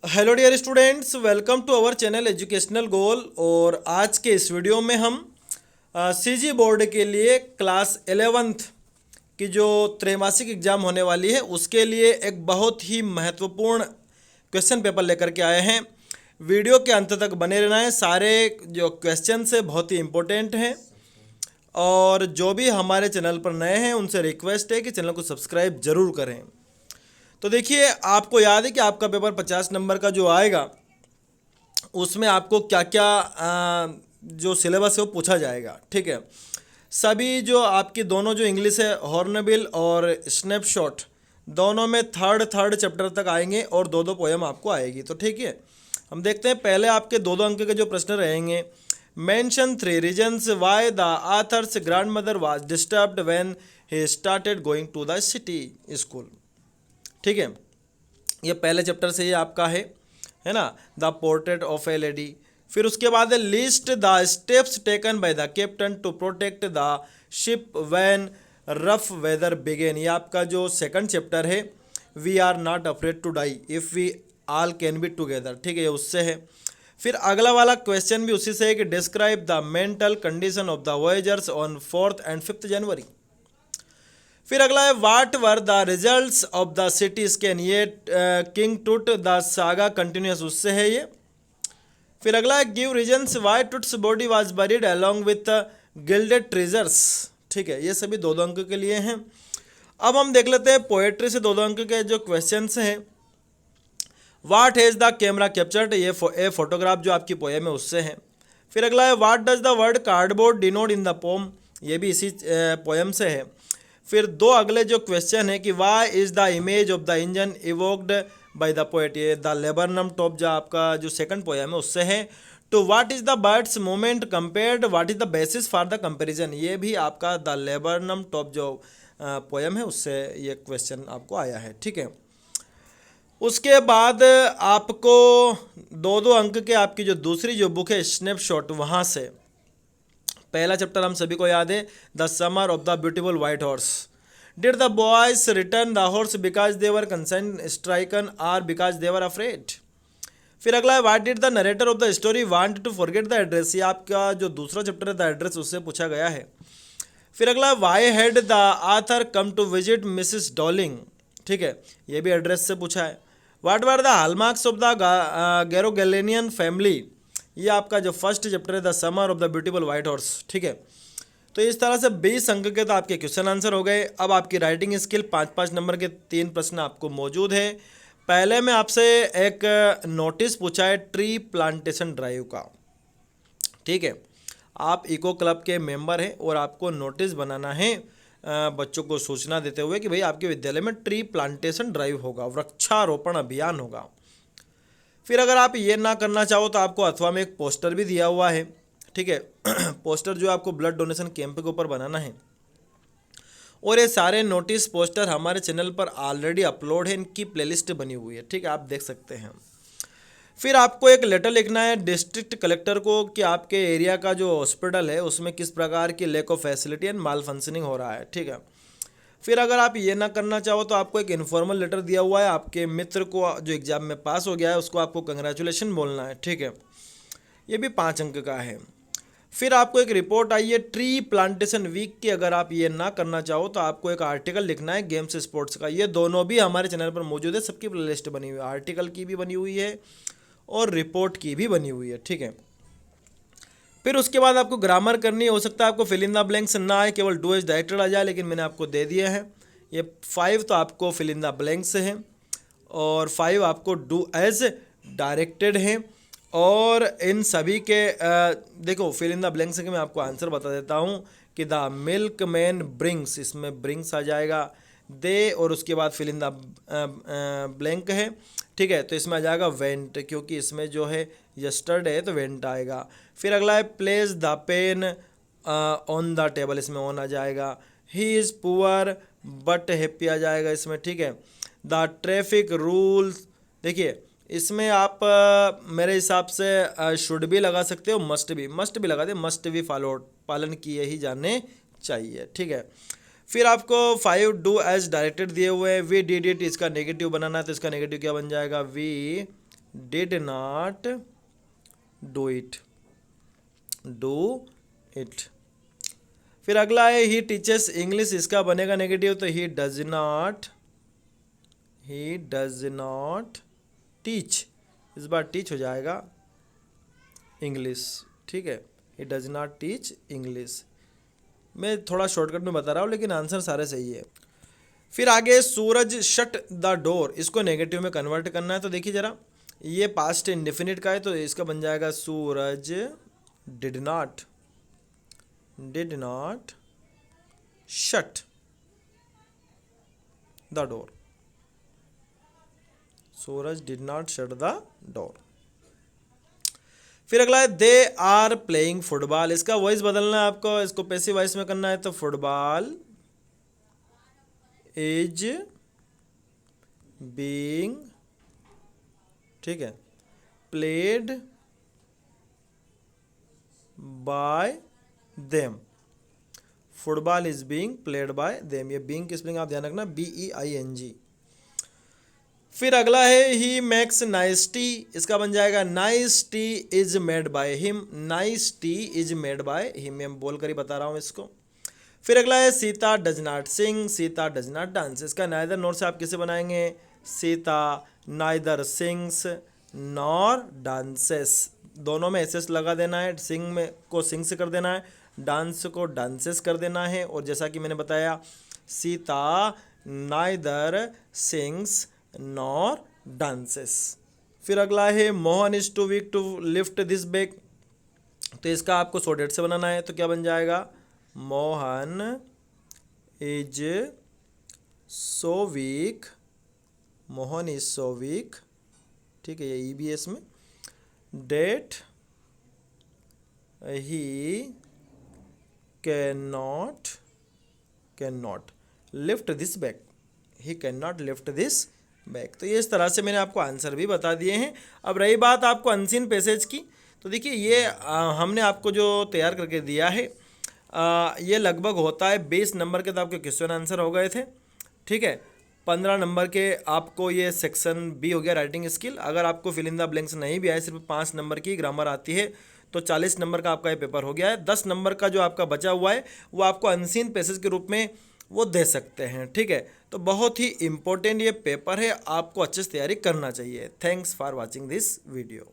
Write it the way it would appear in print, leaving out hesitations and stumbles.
Hello dear students, welcome to our channel educational goal. और आज के इस वीडियो में हम सीजी बोर्ड के लिए क्लास 11th की जो त्रैमासिक एग्ज़ाम होने वाली है उसके लिए एक बहुत ही महत्वपूर्ण क्वेश्चन पेपर लेकर के आए हैं। वीडियो के अंत तक बने रहना है। सारे जो क्वेश्चन है बहुत ही इम्पोर्टेंट हैं और जो भी हमारे चैनल पर नए हैं उनसे रिक्वेस्ट है कि चैनल को सब्सक्राइब ज़रूर करें। तो देखिए, आपको याद है कि आपका पेपर 50 नंबर का जो आएगा उसमें आपको क्या क्या जो सिलेबस है वो पूछा जाएगा। ठीक है, सभी जो आपकी दोनों जो इंग्लिश है हॉर्नबिल और स्नैपशॉट दोनों में थर्ड थर्ड चैप्टर तक आएंगे और दो दो पोएम आपको आएगी। तो ठीक है, हम देखते हैं। पहले आपके दो दो अंक के जो प्रश्न रहेंगे। Mention 3 reasons why the author's grand mother was disturbed when he started going to the city school. ठीक है, ये पहले चैप्टर से ही आपका है ना, the portrait of a lady. फिर उसके बाद list the steps taken by the captain to protect the ship when rough weather began. ये आपका जो सेकंड चैप्टर है, we are not afraid to die if we all can be together. ठीक है, ये उससे है। फिर अगला वाला क्वेश्चन भी उसी से है कि describe the mental condition of the voyagers on 4th and 5th January. फिर अगला है what were the results of the CT scan. ये king Tut the saga continues, उससे है ये। फिर अगला है give reasons why Tut's body was buried along with gilded treasures. ठीक है, ये सभी दो दो अंक के लिए हैं। अब हम देख लेते हैं पोएट्री से दो दो अंक के जो क्वेश्चंस हैं। वाट हैज़ द कैमरा कैप्चर्ड, ये ए फोटोग्राफ जो आपकी पोएम है उससे है। फिर अगला है what does the word cardboard denote in the pome, ये भी इसी पोएम से है। फिर दो अगले जो क्वेश्चन है कि why is the image of the engine evoked by the poet, ये द लेबरनम टॉप जो आपका जो सेकंड पोएम है उससे है। To what is the bird's movement compared, what is the basis for the comparison, ये भी आपका द लेबरनम टॉप जो पोएम है उससे ये क्वेश्चन आपको आया है। ठीक है, उसके बाद आपको दो दो अंक के आपकी जो दूसरी जो बुक है स्नैपशॉट, वहाँ से पहला चैप्टर हम सभी को याद है, the summer of the beautiful white horse. Did the boys return the horse because they were concern stricken or because they were afraid. फिर अगला है what did the narrator of the story want to forget the address, ये आपका जो दूसरा chapter है the address, उससे पूछा गया है। फिर अगला why had the author come to visit Mrs Darling. ठीक है, ये भी एड्रेस से पूछा है। What were the hallmarks of the Garoghlanian family, ये आपका जो फर्स्ट चैप्टर है the summer of the beautiful white horse. ठीक है, तो इस तरह से 20 अंक के तो आपके क्वेश्चन आंसर हो गए। अब आपकी राइटिंग स्किल 5-5 नंबर के 3 प्रश्न आपको मौजूद है। पहले में आपसे एक नोटिस पूछा है ट्री प्लांटेशन ड्राइव का। ठीक है, आप इको क्लब के मेंबर हैं और आपको नोटिस बनाना है बच्चों को सूचना देते हुए कि भाई आपके विद्यालय में ट्री प्लांटेशन ड्राइव होगा, वृक्षारोपण अभियान होगा। फिर अगर आप ये ना करना चाहो तो आपको अथवा में एक पोस्टर भी दिया हुआ है। ठीक है, पोस्टर जो आपको ब्लड डोनेशन कैंप के ऊपर बनाना है। और ये सारे नोटिस पोस्टर हमारे चैनल पर ऑलरेडी अपलोड है, इनकी प्लेलिस्ट बनी हुई है। ठीक है, आप देख सकते हैं। फिर आपको एक लेटर लिखना है डिस्ट्रिक्ट कलेक्टर को कि आपके एरिया का जो हॉस्पिटल है उसमें किस प्रकार की lack of facility and malfunctioning हो रहा है। ठीक है, फिर अगर आप ये ना करना चाहो तो आपको एक इन्फॉर्मल लेटर दिया हुआ है आपके मित्र को जो एग्ज़ाम में पास हो गया है, उसको आपको कंग्रेचुलेशन बोलना है। ठीक है, ये भी 5 अंक का है। फिर आपको एक रिपोर्ट आई है ट्री प्लांटेशन वीक की, अगर आप ये ना करना चाहो तो आपको एक आर्टिकल लिखना है गेम्स स्पोर्ट्स का। ये दोनों भी हमारे चैनल पर मौजूद है, सबकी प्लेलिस्ट बनी हुई है, आर्टिकल की भी बनी हुई है और रिपोर्ट की भी बनी हुई है। ठीक है, फिर उसके बाद आपको ग्रामर करनी हो सकता है आपको फिल इन द ब्लैंक्स ना आए, केवल डू एज डायरेक्टेड आ जाए, लेकिन मैंने आपको दे दिए हैं। ये 5 तो आपको फिल इन द ब्लैंक्स है और 5 आपको डू एज डायरेक्टेड है। और इन सभी के देखो फिल इन द ब्लैंक्स के मैं आपको आंसर बता देता हूँ कि द मिल्क मैन ब्रिंग्स, इसमें ब्रिंग्स आ जाएगा, दे और उसके बाद फिल इन द ब्लैंक है। ठीक है, तो इसमें आ जाएगा वेंट, क्योंकि इसमें जो है यस्टरडे है तो वेंट आएगा। फिर अगला है place the pen on the table, इसमें ऑन आ जाएगा। He is poor but happy आ जाएगा इसमें। ठीक है, द ट्रैफिक रूल्स, देखिए इसमें आप मेरे हिसाब से शुड भी लगा सकते हो, मस्ट भी लगा दे, मस्ट भी फॉलोड, पालन किए ही जाने चाहिए। ठीक है, फिर आपको 5 डू एज डायरेक्टेड दिए हुए हैं। वी डिड इट, इसका नेगेटिव बनाना है तो इसका नेगेटिव क्या बन जाएगा, we did not do it, do it. फिर अगला है ही टीचर्स इंग्लिश, इसका बनेगा नेगेटिव, तो ही डज नॉट टीच, इस बार टीच हो जाएगा इंग्लिश, ठीक है, he does not teach English. मैं थोड़ा शॉर्टकट में बता रहा हूँ लेकिन आंसर सारे सही है। फिर आगे सूरज शट द डोर, इसको नेगेटिव में कन्वर्ट करना है, तो देखिए जरा, ये पास्ट इंडेफिनिट का है तो इसका बन जाएगा Suraj did not shut the door, Suraj did not shut the door. फिर अगला है दे आर प्लेइंग फुटबॉल, इसका वॉइस बदलना है आपको, इसको पैसिव वॉइस में करना है, तो फुटबॉल इज बीइंग, ठीक है, played by them, football is being played by them, ये बीइंग की स्पेलिंग आप ध्यान रखना, BEING। फिर अगला है ही मेक्स नाइस टी, इसका बन जाएगा nice T is made by him, nice T is made by him, मैं बोल कर ही बता रहा हूँ इसको। फिर अगला है Sita does not sing, Sita does not dance, इसका नाइदर नॉर से आप किसे बनाएंगे, Sita neither sings nor dances, दोनों में एस लगा देना है, सिंग में को सिंग से कर देना है, डांस को डांसेस कर देना है, और जैसा कि मैंने बताया Sita neither sings nor dances. फिर अगला है Mohan is too weak to lift this bag, तो इसका आपको सॉर्टेड से बनाना है, तो क्या बन जाएगा, Mohan is so weak, Mohan is so weak, ठीक है, ये EBS में, that he can not lift this bag, he can not lift this bag. तो ये इस तरह से मैंने आपको आंसर भी बता दिए हैं। अब रही बात आपको अनसीन पैसेज की, तो देखिए ये हमने आपको जो तैयार करके दिया है, ये लगभग होता है 20 नंबर के, तो आपके क्वेश्चन आंसर हो गए थे, ठीक है। 15 नंबर के आपको ये सेक्शन B हो गया राइटिंग स्किल। अगर आपको फिल इन द ब्लैंक्स नहीं भी आए, सिर्फ 5 नंबर की ग्रामर आती है, तो 40 नंबर का आपका ये पेपर हो गया है। 10 नंबर का जो आपका बचा हुआ है वो आपको अनसीन पैसेज के रूप में वो दे सकते हैं, ठीक है। तो बहुत ही इम्पोर्टेंट ये पेपर है, आपको अच्छे से तैयारी करना चाहिए। Thanks for watching this video.